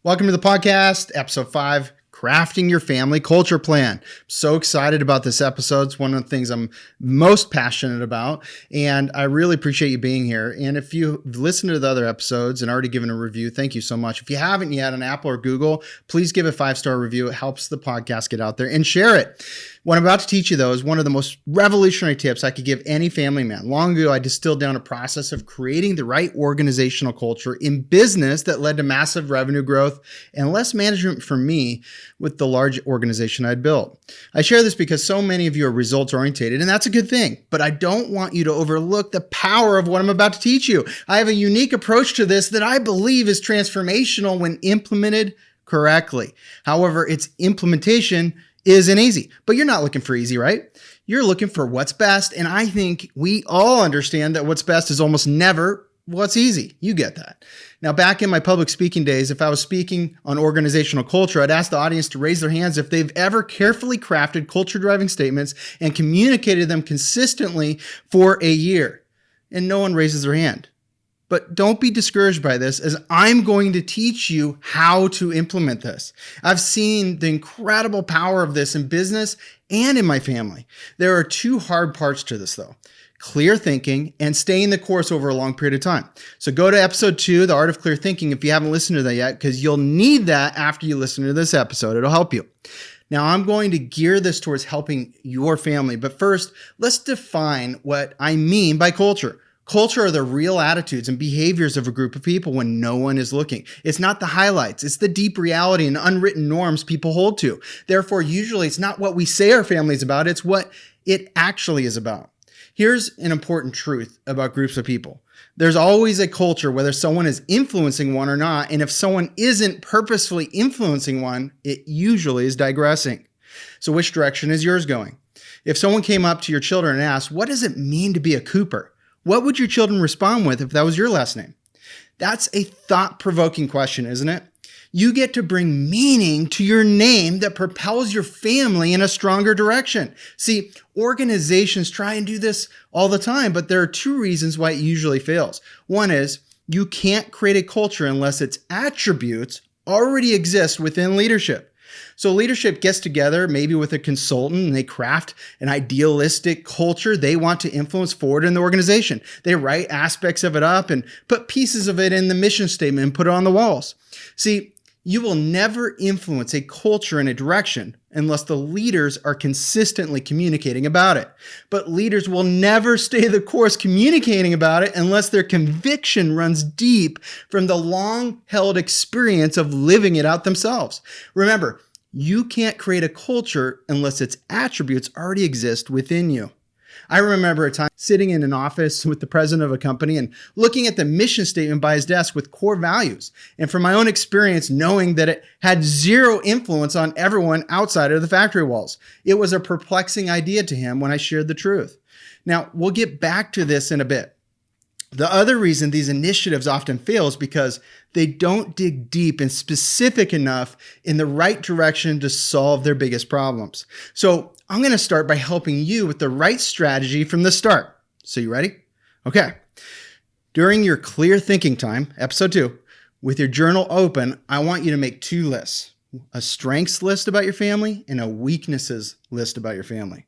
Welcome to the podcast, episode 5, Crafting Your Family Culture Plan. So excited about this episode. It's one of the things I'm most passionate about, and I really appreciate you being here. And if you've listened to the other episodes and already given a review, thank you so much. If you haven't yet on Apple or Google, please give a 5-star review. It helps the podcast get out there, and share it. What I'm about to teach you, though, is one of the most revolutionary tips I could give any family man. Long ago, I distilled down a process of creating the right organizational culture in business that led to massive revenue growth and less management for me with the large organization I'd built. I share this because so many of you are results oriented, and that's a good thing, but I don't want you to overlook the power of what I'm about to teach you. I have a unique approach to this that I believe is transformational when implemented correctly. However, its implementation isn't easy, but you're not looking for easy, right? You're looking for what's best. And I think we all understand that what's best is almost never what's easy. You get that. Now, back in my public speaking days, if I was speaking on organizational culture, I'd ask the audience to raise their hands if they've ever carefully crafted culture driving statements and communicated them consistently for a year. And no one raises their hand. But don't be discouraged by this, as I'm going to teach you how to implement this. I've seen the incredible power of this in business and in my family. There are 2 hard parts to this, though: clear thinking and staying the course over a long period of time. So go to episode 2, The Art of Clear Thinking, if you haven't listened to that yet, because you'll need that after you listen to this episode. It'll help you. Now, I'm going to gear this towards helping your family. But first, let's define what I mean by culture. Culture are the real attitudes and behaviors of a group of people when no one is looking. It's not the highlights. It's the deep reality and unwritten norms people hold to. Therefore, usually it's not what we say our family is about. It's what it actually is about. Here's an important truth about groups of people. There's always a culture, whether someone is influencing one or not. And if someone isn't purposefully influencing one, it usually is digressing. So which direction is yours going? If someone came up to your children and asked, "What does it mean to be a Cooper?" what would your children respond with if that was your last name? That's a thought-provoking question, isn't it? You get to bring meaning to your name that propels your family in a stronger direction. See, organizations try and do this all the time, but there are 2 reasons why it usually fails. One is you can't create a culture unless its attributes already exist within leadership. So leadership gets together, maybe with a consultant, and they craft an idealistic culture they want to influence forward in the organization. They write aspects of it up and put pieces of it in the mission statement and put it on the walls. See, you will never influence a culture in a direction unless the leaders are consistently communicating about it. But leaders will never stay the course communicating about it unless their conviction runs deep from the long-held experience of living it out themselves. Remember, you can't create a culture unless its attributes already exist within you. I remember a time sitting in an office with the president of a company and looking at the mission statement by his desk with core values. And from my own experience, knowing that it had 0 influence on everyone outside of the factory walls. It was a perplexing idea to him when I shared the truth. Now, we'll get back to this in a bit. The other reason these initiatives often fail is because they don't dig deep and specific enough in the right direction to solve their biggest problems. So I'm going to start by helping you with the right strategy from the start. So you ready? Okay. During your clear thinking time, episode 2, with your journal open, I want you to make 2 lists: a strengths list about your family and a weaknesses list about your family.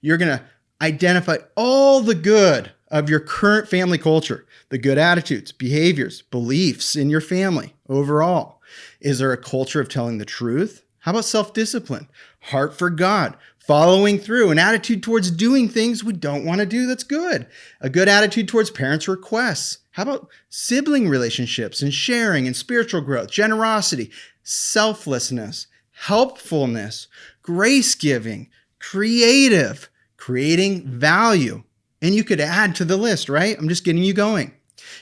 You're going to identify all the good of your current family culture, the good attitudes, behaviors, beliefs in your family overall. Is there a culture of telling the truth? How about self-discipline, heart for God, following through, an attitude towards doing things we don't want to do that's good, a good attitude towards parents' requests? How about sibling relationships and sharing and spiritual growth, generosity, selflessness, helpfulness, grace-giving, creating value? And you could add to the list, right? I'm just getting you going.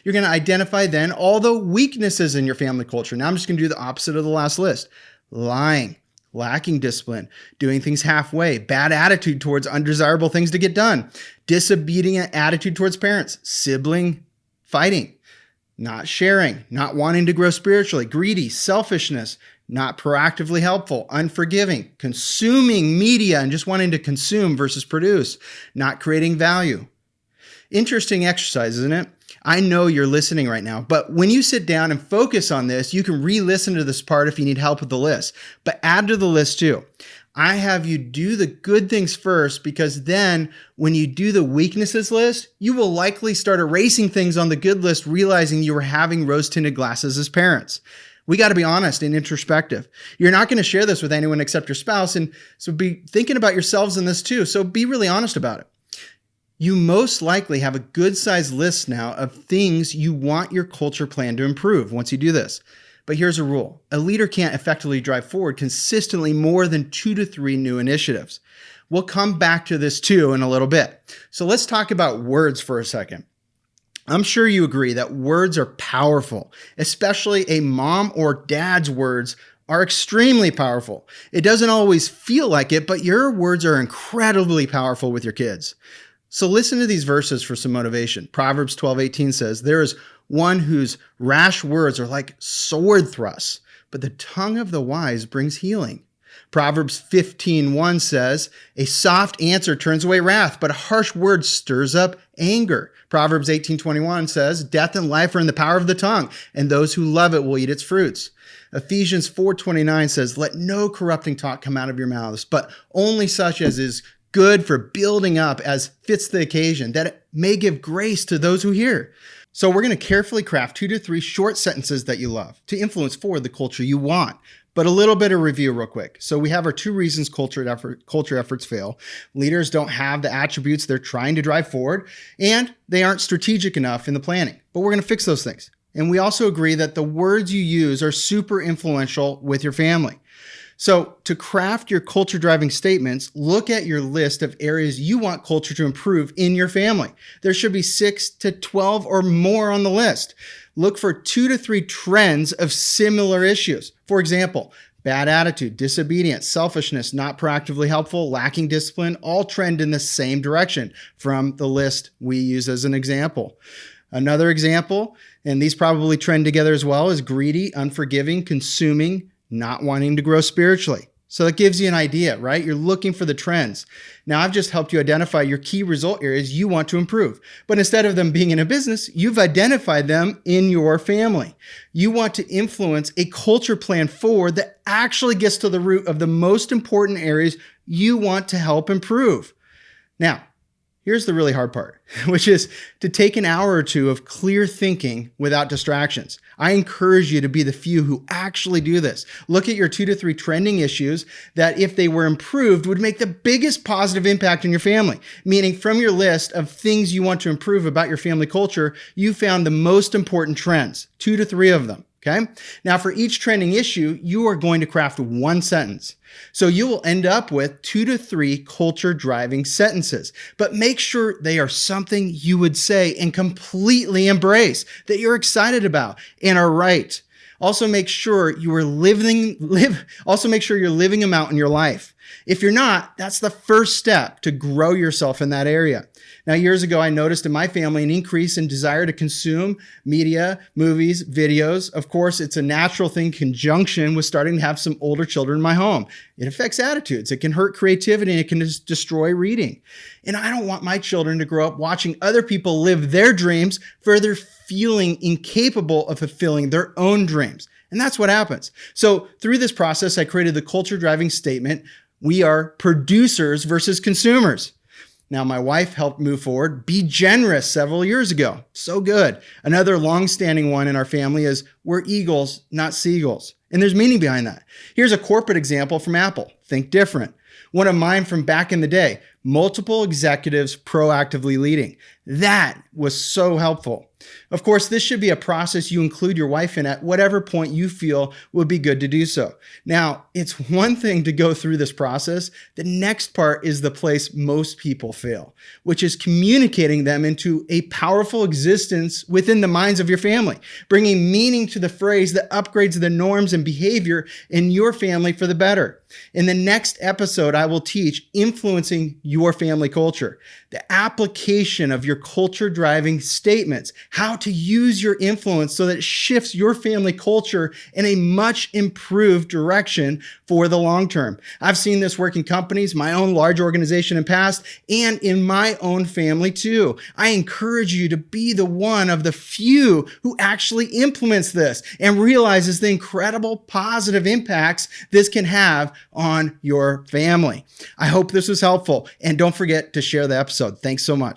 You're going to identify then all the weaknesses in your family culture. Now I'm just going to do the opposite of the last list: lying, lacking discipline, doing things halfway, bad attitude towards undesirable things to get done, disobedient attitude towards parents, sibling fighting, not sharing, not wanting to grow spiritually, greedy, selfishness, not proactively helpful, unforgiving, consuming media and just wanting to consume versus produce, not creating value. Interesting exercise, isn't it? I know you're listening right now, but when you sit down and focus on this, you can re-listen to this part if you need help with the list, but add to the list too. I have you do the good things first, because then when you do the weaknesses list, you will likely start erasing things on the good list, realizing you were having rose-tinted glasses as parents. We got to be honest and introspective. You're not going to share this with anyone except your spouse, and so be thinking about yourselves in this too. So be really honest about it. You most likely have a good-sized list now of things you want your culture plan to improve once you do this. But here's a rule. A leader can't effectively drive forward consistently more than 2 to 3 new initiatives. We'll come back to this too in a little bit. So let's talk about words for a second. I'm sure you agree that words are powerful, especially a mom or dad's words are extremely powerful. It doesn't always feel like it, but your words are incredibly powerful with your kids. So listen to these verses for some motivation. Proverbs 12:18 says, "There is one whose rash words are like sword thrusts, but the tongue of the wise brings healing." Proverbs 15:1 says, "A soft answer turns away wrath, but a harsh word stirs up anger." Proverbs 18:21 says, "Death and life are in the power of the tongue, and those who love it will eat its fruits." Ephesians 4:29 says, "Let no corrupting talk come out of your mouths, but only such as is good for building up as fits the occasion, that it may give grace to those who hear." So we're going to carefully craft 2 to 3 short sentences that you love to influence forward the culture you want. But a little bit of review real quick. So we have our 2 reasons culture efforts fail. Leaders don't have the attributes they're trying to drive forward, and they aren't strategic enough in the planning. But we're going to fix those things. And we also agree that the words you use are super influential with your family. So to craft your culture-driving statements, look at your list of areas you want culture to improve in your family. There should be 6 to 12 or more on the list. Look for 2 to 3 trends of similar issues. For example, bad attitude, disobedience, selfishness, not proactively helpful, lacking discipline, all trend in the same direction from the list we use as an example. Another example, and these probably trend together as well, is greedy, unforgiving, consuming, not wanting to grow spiritually. So that gives you an idea, right? You're looking for the trends. Now, I've just helped you identify your key result areas you want to improve. But instead of them being in a business, you've identified them in your family. You want to influence a culture plan forward that actually gets to the root of the most important areas you want to help improve. Now, here's the really hard part, which is to take an hour or 2 of clear thinking without distractions. I encourage you to be the few who actually do this. Look at your 2 to 3 trending issues that, if they were improved, would make the biggest positive impact in your family. Meaning, from your list of things you want to improve about your family culture, you found the most important trends, 2 to 3 of them. Okay. Now, for each trending issue, you are going to craft 1 sentence. So you will end up with 2 to 3 culture driving sentences, but make sure they are something you would say and completely embrace, that you're excited about and are right. Also make sure you're living them out in your life. If you're not, that's the first step to grow yourself in that area. Now, years ago, I noticed in my family an increase in desire to consume media, movies, videos. Of course, it's a natural thing in conjunction with starting to have some older children in my home. It affects attitudes. It can hurt creativity, and it can just destroy reading. And I don't want my children to grow up watching other people live their dreams, further feeling incapable of fulfilling their own dreams. And that's what happens. So through this process, I created the culture driving statement: we are producers versus consumers. Now, my wife helped move forward Be Generous several years ago. So good. Another long-standing one in our family is we're eagles, not seagulls. And there's meaning behind that. Here's a corporate example from Apple. Think different. One of mine from back in the day, multiple executives proactively leading. That was so helpful. Of course, this should be a process you include your wife in at whatever point you feel would be good to do so. Now, it's one thing to go through this process. The next part is the place most people fail, which is communicating them into a powerful existence within the minds of your family, bringing meaning to the phrase that upgrades the norms and behavior in your family for the better. In the next episode, I will teach influencing your family culture, the application of your culture driving statements, how to use your influence so that it shifts your family culture in a much improved direction for the long term. I've seen this work in companies, my own large organization in past, and in my own family too. I encourage you to be the one of the few who actually implements this and realizes the incredible positive impacts this can have on your family. I hope this was helpful, and don't forget to share the episode. Thanks so much.